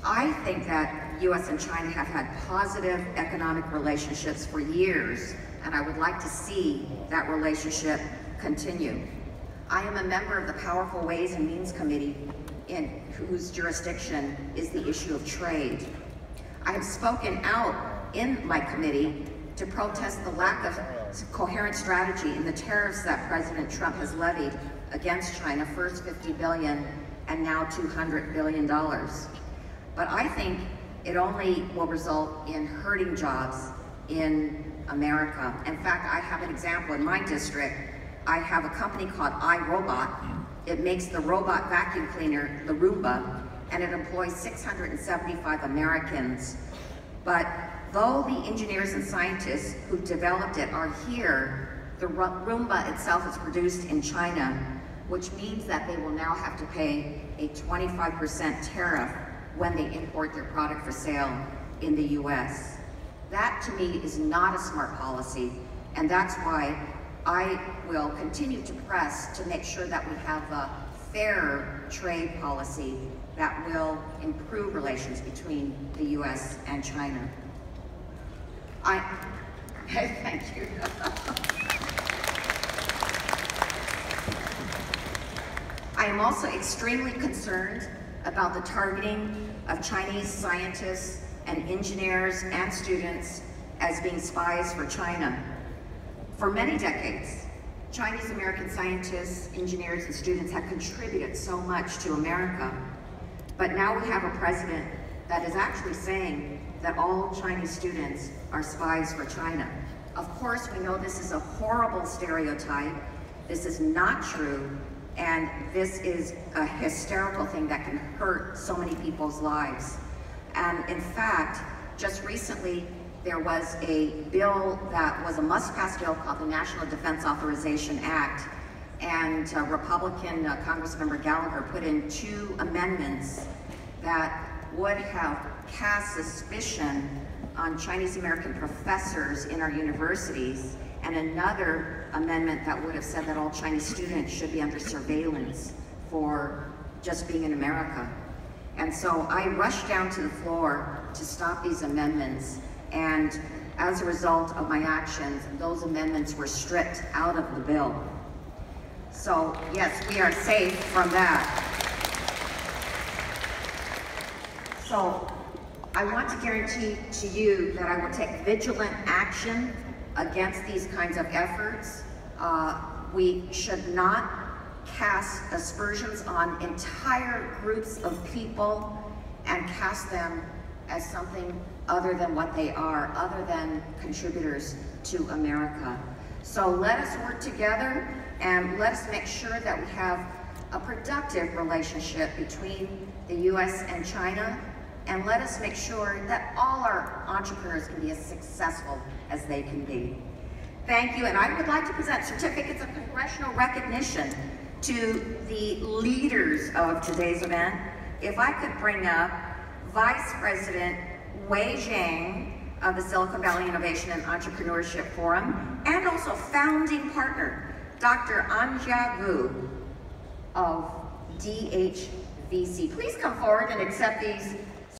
I think that US and China have had positive economic relationships for years, and I would like to see that relationship continue. I am a member of the Powerful Ways and Means Committee, in whose jurisdiction is the issue of trade. I have spoken out in my committee to protest the lack of coherent strategy in the tariffs that President Trump has levied against China, first $50 billion and now $200 billion. But I think it only will result in hurting jobs in America. In fact, I have an example in my district. I have a company called iRobot. It makes the robot vacuum cleaner, the Roomba, and it employs 675 Americans. But though the engineers and scientists who developed it are here, the Roomba itself is produced in China, which means that they will now have to pay a 25% tariff when they import their product for sale in the US. That, to me, is not a smart policy, and that's why I will continue to press to make sure that we have a fair trade policy that will improve relations between the US and China. Thank you. I am also extremely concerned about the targeting of Chinese scientists and engineers and students as being spies for China. For many decades, Chinese American scientists, engineers, and students have contributed so much to America. But now we have a president that is actually saying that all Chinese students are spies for China. Of course, we know this is a horrible stereotype. This is not true, and this is a hysterical thing that can hurt so many people's lives. And in fact, just recently, there was a bill that was a must-pass bill called the National Defense Authorization Act, and Republican Congressmember Gallagher put in 2 amendments that would have cast suspicion on Chinese American professors in our universities, and another amendment that would have said that all Chinese students should be under surveillance for just being in America. And so I rushed down to the floor to stop these amendments, and as a result of my actions, those amendments were stripped out of the bill. So yes, we are safe from that. So I want to guarantee to you that I will take vigilant action against these kinds of efforts. We should not cast aspersions on entire groups of people and cast them as something other than what they are, other than contributors to America. So let us work together and let us make sure that we have a productive relationship between the US and China, and let us make sure that all our entrepreneurs can be as successful as they can be. Thank you, and I would like to present certificates of congressional recognition to the leaders of today's event. If I could bring up Vice President Wei Zhang of the Silicon Valley Innovation and Entrepreneurship Forum, and also founding partner, Dr. Anja Gu of DHVC. Please come forward and accept these